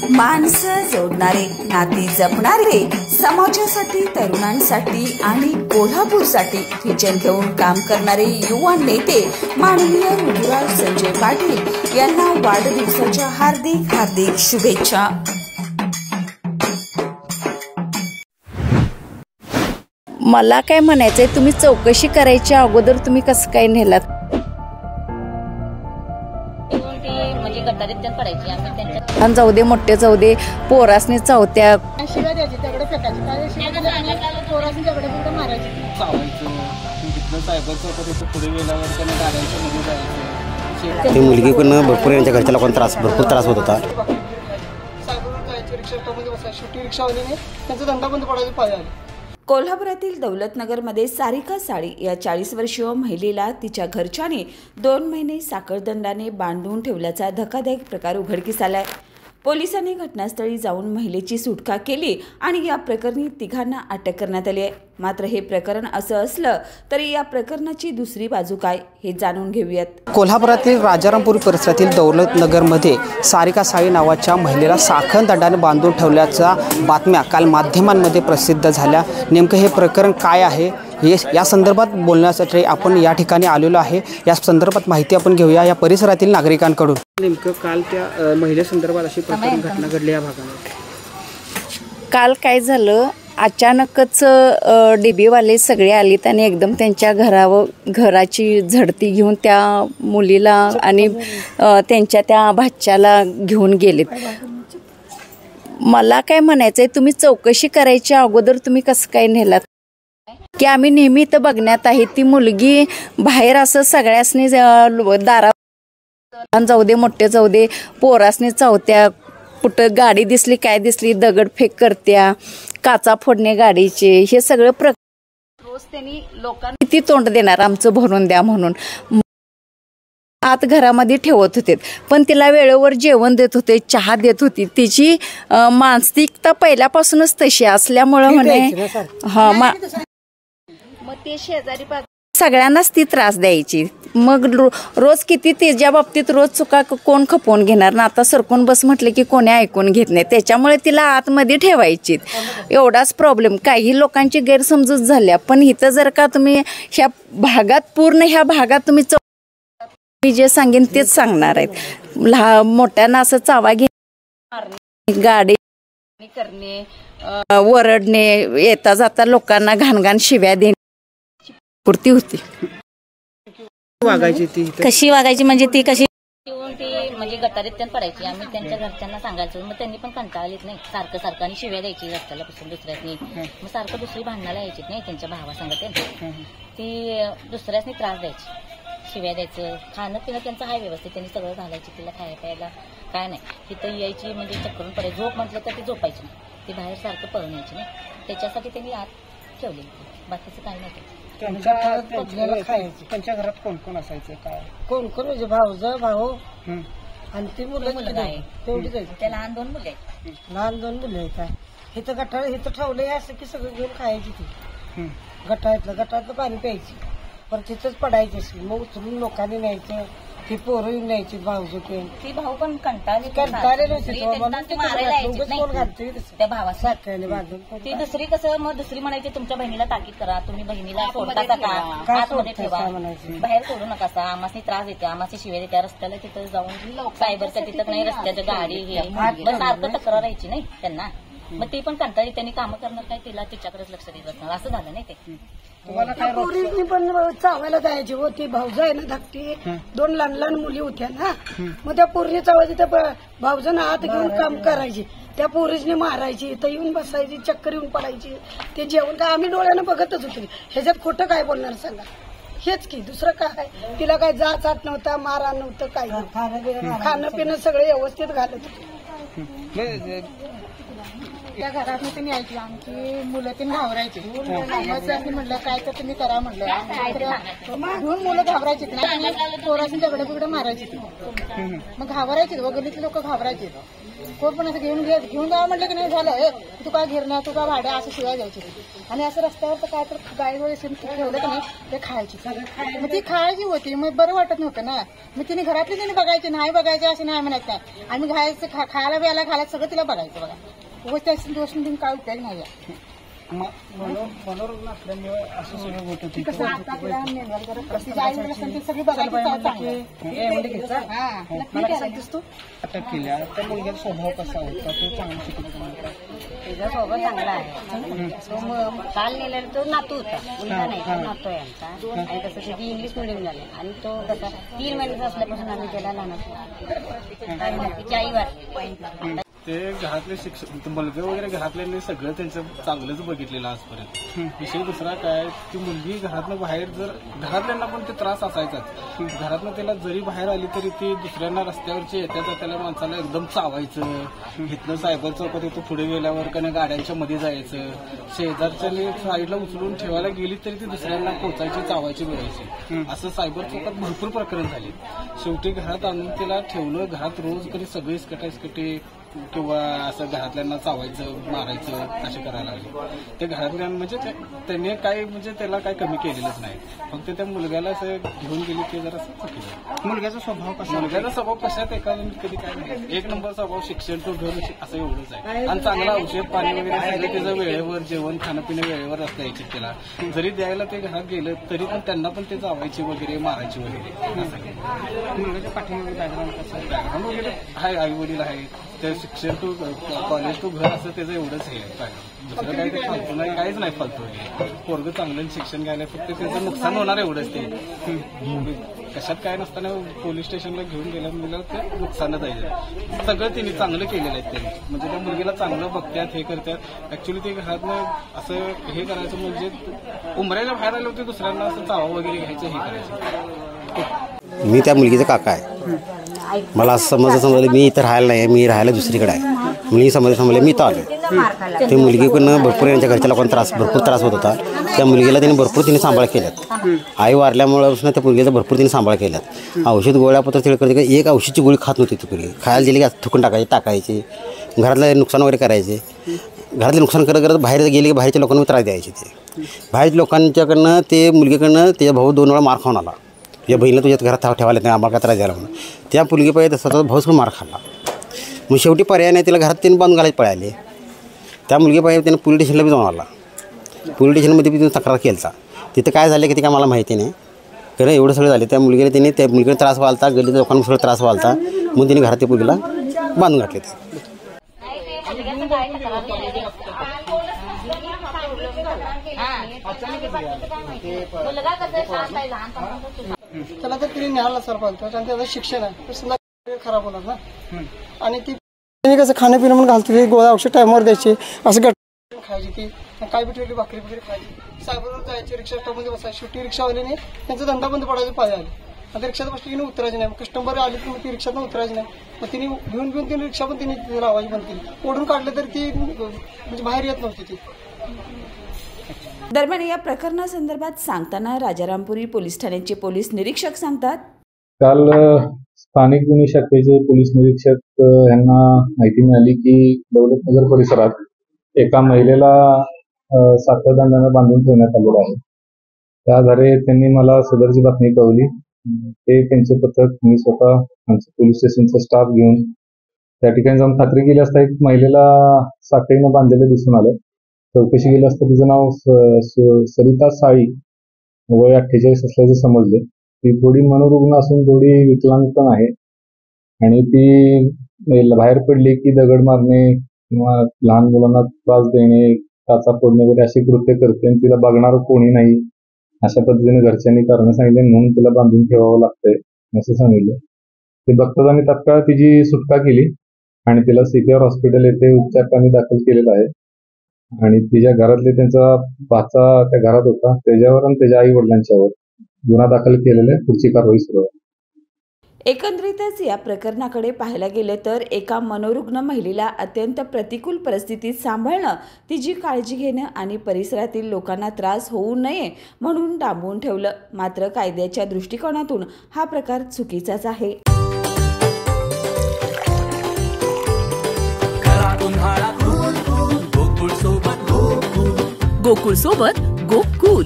माणसं जोडणारे, नाती जपणारे, समाजासाठी, तरुणांसाठी आणि कोल्हापूरसाठी विजन घेऊन काम करणारे युवा नेते माननीय ऋतुराज संजय पाटील यांना वाढदिवसाच्या हार्दिक हार्दिक शुभेच्छा। मला काय म्हणायचंय, तुम्ही चौकशी करायच्या अगोदर तुम्ही कसं काय नेलात? जाऊ दे, मोठे जाऊ दे, पोरासने चावत्या शिव्या द्यायची, दगड फेकायची, काय शिव्या पोरासने दगड बिगड मारायची, ती मुलगी पण भरपूर यांच्या घरच्या लोकांना भरपूर त्रास होत होता। रिक्षावाल्याने त्यांचा धंदा बंद पडायची पाळी आली। कोल्हापुरातील दौलतनगरमध्ये सारिका साळी या 40 वर्षीय महिलेला तिच्या घरच्याने 2 महिने साखळदंडाने बांधून ठेवल्याचा धक्कादायक प्रकार उघडकीस आलाय। पोलिसांनी घटनास्थळी जाऊन महिलेची सुटका केली आणि या प्रकरणी तिघांना अटक करण्यात आली आहे। मात्र हे प्रकरण असं असलं तरी या प्रकरणाची दुसरी बाजू काय हे जाणून घेऊयात। कोल्हापुरातील राजारामपुरी परिसरातील दौलतनगरमध्ये सारिका साळी नावाच्या महिलेला साखळदंडाने बांधून ठेवल्याच्या बातम्या काल माध्यमांमध्ये प्रसिद्ध झाल्या। नेमकं हे प्रकरण काय आहे या संदर्भात बोलण्यासाठी आपण या ठिकाणी आलेलो आहे। या संदर्भात माहिती आपण घेऊया या परिसरातील नागरिकांकडून। नेमकं काल त्या महिलेसंदर्भात अशी घटना घडली या भागामध्ये। काल काय झालं, अचानकच डीबीवाले सगळे आलेत आणि एकदम त्यांच्या घराची झडती घेऊन त्या मुलीला आणि त्यांच्या त्या भाच्याला घेऊन गेलेत। मला काय म्हणायचंय, तुम्ही चौकशी करायच्या अगोदर तुम्ही कसं काय नेलात? की आम्ही नेहमी इथं बघण्यात आहे, ती मुलगी बाहेर असं सगळ्यासनी दारा जाऊ दे, मोठे जाऊ दे, पोरासने चावत्या, कुठं गाडी दिसली काय दिसली दगडफेक करत्या, काचा फोडणे गाडीचे, हे सगळं रोज त्यांनी लोकांना किती तोंड देणार आमचं भरून द्या म्हणून आत घरामध्ये ठेवत होते। पण तिला वेळेवर जेवण देत होते, चहा देत होती। तिची मानसिकता पहिल्यापासूनच तशी असल्यामुळं म्हणे मग ते शेजारी सगळ्यांनाच ती त्रास द्यायची। मग रोज किती तिच्या बाबतीत रोज चुका कोण खपवून घेणार ना, आता सरकून बस म्हटलं की कोणी ऐकून घेत नाही, त्याच्यामुळे तिला आतमध्ये ठेवायची। एवढाच प्रॉब्लेम। काही लोकांची गैरसमजूत झाल्या, पण इथं जर का तुम्ही ह्या भागात पूर्ण ह्या भागात तुम्ही मी जे सांगेन तेच सांगणार आहेत। मोठ्यांना असं चावा घेणे, गाडी करणे, वरडणे, येता जाता लोकांना घाणघाण शिव्या देणे पुरती होती। कशी वागायची म्हणजे ती कशी म्हणजे गटारीत त्यांना पडायची। आम्ही त्यांच्या घरच्यांना सांगायचो, मग त्यांनी पण कंटाळलीत नाही सारखं सारखं आणि शिव्या द्यायची रस्त्याला पासून दुसऱ्यासनी। मग सारखं दुसरी भांडणाला यायची नाही त्यांच्या भावा सांगत ती दुसऱ्यासनी त्रास द्यायची, शिव्या द्यायचं। खाणं पिणं त्यांचं हाय व्यवस्थित, त्यांनी सगळं घालायची तिला, खायला प्यायला काय नाही। तिथं यायची म्हणजे चक्करून पडायची, झोप म्हटलं तर ती झोपायची नाही, ती बाहेर सारखं पळून यायची नाही, त्याच्यासाठी त्यांनी आत ठेवली, बाकीचं काही नाही। त्यांच्या घरात कोण कोण असायचं, काय कोण कोण म्हणजे भाऊ आणि ती मुलं आहे तेवढीच आहे। त्या लहान 2 मुले आहेत, लहान 2 मुले आहेत। काय इथं गटार इथं ठेवलंय असं की सगळं घेऊन खायची ती, गटारातलं पाणी प्यायची, परत तिथंच पडायची अशी। मग उचलून लोकांनी न्यायचं, ती पोरं न्यायची भाऊजो ती भाऊ पण कंटाळलेलं त्या भावाला बांधून। ती दुसरी कसं मग दुसरी म्हणायची तुमच्या बहिणीला ताकीद करा, तुम्ही बहिणीला सोडता का आतमध्ये ठेवा, बाहेर सोडू नका, आम्हासनी त्रास देते, आम्हाची शिव्या देते, रस्त्याला तिथं जाऊन सायबरच्या तिथं नाही, रस्त्याच्या गाडी हे सारखं तक्रार यायची नाही त्यांना। मग ती पण कंटाळली, त्यांनी कामं करणार काय, तिला तिच्याकडेच लक्ष देत असणार, असं झालं नाही ते। पोरींनी पण चावायला जायची होती, भाऊजा आहे ना धाकटी, 2 लहान लहान मुली होत्या ना, मग त्या पोरीने चावायची, त्या भाऊजांना हात घेऊन काम करायची, त्या पोरीने मारायची, इथं येऊन बसायची, चक्कर येऊन पडायची। ते जेवण काय आम्ही डोळ्यानं बघतच होतो, ह्याच्यात खोटं काय बोलणार सांगा, हेच की दुसरं काय। तिला काय जात नव्हता, मारा नव्हतं, काय खाणं पिणं सगळं व्यवस्थित घालत होते। त्या घरात त्यांनी ऐकलं, आमची मुलं ती घाबरायची, म्हटलं काय तर तुम्ही करा म्हटलं, 2 मुलं घाबरायची ना, पोराशी दगड बिगड मारायची, मग घाबरायची, गल्लीतली लोक घाबरायची। कोण पण असं घेऊन जावं म्हटलं की नाही झालं तू काय घेरण्या तू का भाड्या असं शिवाय द्यायची आणि असं रस्त्यावर तर काय तर गाडीवर ठेवलं की नाही ते खायची मग ती खायची होती मग बरं वाटत नव्हतं ना मग तिने घरातली तिने बघायची नाही बघायची असे नाही म्हणत नाही आम्ही खायचं खायला बियाला खायला सगळं तिला बघायचं बघा उगाच त्या दोष तिने काय उपयोग नाही मनोरुग्ण असल्यामुळे असं सगळं होत होती अटक केल्या त्या मुलग्याचा स्वभाव कसा होता तो चांगला शिकला त्याचा स्वभाव चांगला आहे तो काल नेलेला तो नातू होता मुलगा नाही तो नातू आहे आमचा आणि तसं त्याची इंग्लिश मिडियम झाले आणि तो कसा 3 महिन्याचा असल्यापासून आम्ही त्याला लहान तिची आई वाटली ते घरातले शिक्षक मुलगे वगैरे घरातल्यांनी सगळं त्यांचं चांगलंच बघितलेलं आजपर्यंत विषय दुसरा काय ती मुलगी घरातनं बाहेर जर घरातल्यांना पण ते त्रास असायचाच घरातनं त्याला जरी बाहेर आली तरी ती दुसऱ्यांना रस्त्यावरची येत्या त्याला माणसाला एकदम चावायचं इथनं सायबर चौकात येतो पुढे गेल्यावर का गाड्यांच्या मध्ये जायचं शेजारच्या साईडला उचलून ठेवायला गेली तरी ती दुसऱ्यांना पोचायची चावायची बोलायची असं सायबर चौकात भरपूर प्रकरण झाले शेवटी घरात आणून तिला ठेवलं घरात रोज कधी सगळे इस्कटे किंवा असं घरातल्यांना चावायचं मारायचं असे करायला लागले ते घरातल्या म्हणजे त्यांनी काय म्हणजे त्याला काय कमी केलेलंच नाही फक्त त्या मुलग्याला असं घेऊन गेली की जरा चुकीचं मुलग्याचा स्वभाव कशात एका कधी काय नाही 1 नंबर स्वभाव शिक्षण तो घर असं एवढंच आहे आणि चांगला औषध पाणी वगैरे सगळं त्याचं वेळेवर जेवण खाणं पिणं वेळेवर असतं यायची त्याला जरी द्यायला ते घरात गेलं तरी पण त्यांना पण ते चावायची वगैरे मारायची वगैरे असं मुलग्याच्या पाठीमागे बॅकग्राऊंड वगैरे आहे आई वडील आहे ते शिक्षण टू कॉलेज टू घर असं त्याचं एवढंच हे दुसरं काही ते फालतू नाही काहीच नाही फालतू पोरगं चांगलं शिक्षण घ्यायला फक्त त्याचं नुकसान होणार एवढंच ते कशात काय नसताना पोलीस स्टेशनला घेऊन गेल्या मुलीला ते नुकसानच आहे सगळं त्यांनी चांगलं केलेलं आहे त्यांनी म्हणजे त्या मुलगीला चांगलं बघतात हे करतात ऍक्च्युली ते घरातनं असं हे करायचं म्हणजे उमऱ्याच्या बाहेर आले होते दुसऱ्यांना असं चावा वगैरे घ्यायचं हे करायचं मी त्या मुलगीचा काका आहे मला असं समजलं मी इथं राहायला नाही मी राहायला दुसरीकडे आहे मुलगी समजलं मी इथं आलो ते मुलगीकडनं भरपूर यांच्या घरच्याला भरपूर त्रास होत होता त्या मुलगीला त्यांनी भरपूर सांभाळ केल्यात आई वारल्यामुळे त्या मुलगीचा भरपूर सांभाळ केल्यात औषध गोळ्यापत्र तिकडे करते एक औषधची गोळी खात नव्हती ती मुलगी खायला दिली की थुकून टाकायची घरातलं नुकसान वगैरे करायचे घरातले नुकसान करत बाहेर गेले की बाहेरच्या लोकांना त्रास द्यायचे ते बाहेरच्या लोकांच्याकडनं ते मुलगीकडनं त्याचा भाऊ 2 वेळा मार खाऊन आला तुझ्या बहिणीला तुझ्यात घरात ठेवायला नाही आम्हाला काय त्रास द्यायला म्हणून त्या मुलगी पाहिजे स्वतःचा भाऊच पण मार खाल्ला मग शेवटी पर्याय नाही तिला घरात त्यांनी बांधून घालायला पळाले त्या मुलगी पाहिजे त्यानं पोलीस स्टेशनला बी जाऊन आला पोलीस स्टेशनमध्ये बी तिने तक्रार केलता तिथं काय झालं की ते काय मला माहिती नाही कारण एवढं सगळं झाले त्या मुलगीला त्रास व्हालता गल्लीच्या लोकांना सगळं त्रास व्हालता म्हणून तिने घरात त्या मुलगीला बांधून घातले ते त्याला तर तिने न्यायला सरपंच आणि त्याचं शिक्षण आहे खराब होणार ना आणि ती कसं खाणं म्हणून घालते गोळा औषध टायमावर द्यायचे असं खायची ती काय बी ठेवली भाकरी वगैरे खायची सायबरवर जायची रिक्षा स्टॉपमध्ये बसायची शेवटी रिक्षावाल्याने त्यांचा धंदा बंद पडायचे पाहिजे आले आता रिक्षात बसली तिने उतरायची नाही कस्टमर आली तर ती रिक्षातून उतरायची नाही मग तिने घेऊन तिने रिक्षा पण तिने लावायची बंद केली ओढून काढलं तर ती म्हणजे बाहेर येत नव्हती ती दरम्यान या प्रकरणासंदर्भात सांगताना राजारामपुरी पोलीस ठाण्याचे पोलीस निरीक्षक सांगतात काल स्थानिक गुन्हे शाखेचे पोलीस निरीक्षक यांना माहिती मिळाली की दौलतनगर परिसरात एका महिलेला साखळदंडाने बांधून ठेवण्यात आलेलं आहे त्या आधारे त्यांनी मला सदरची बातमी कळवली ते त्यांचे पथक मी स्वतः आमचं पोलीस स्टेशनचा स्टाफ घेऊन त्या ठिकाणी जाऊन खात्री केली असता एक महिलेला साखळीनं बांधलेलं दिसून आलं चौकशी केली असता तिचं नाव सरिता साळी वय 48 असल्याचं समजलं ती थोडी मनोरुग्ण असून थोडी विकलांग पण आहे आणि ती बाहेर पडली की दगड मारणे किंवा लहान मुलांना त्रास देणे टाचा फोडणे वगैरे अशी कृत्य करते आणि तिला बघणारं कोणी नाही अशा पद्धतीने घरच्यांनी कारण सांगितले म्हणून तिला बांधून ठेवावं लागतंय असं सांगितलं ते बघतात आणि तात्काळ तिची सुटका केली आणि तिला CPR हॉस्पिटल येथे उपचारांनी दाखल केलेलं आहे आणि तिच्या घरातले त्यांचा भाचा त्या घरात होता त्याच्यावर आणि त्याच्या आई वडिलांच्यावर गुन्हा दाखल केलेला आहे पुढची कारवाई सुरू आहे एकंदरीतच या प्रकरणाकडे पाहायला गेलं तर एका मनोरुग्ण महिलेला अत्यंत प्रतिकूल परिस्थितीत सांभाळणं तिची काळजी घेणं आणि परिसरातील लोकांना त्रास होऊ नये म्हणून डांबून ठेवलं मात्र कायद्याच्या दृष्टिकोनातून हा प्रकार चुकीचाच आहे गोकुळ सोबत गोकुळ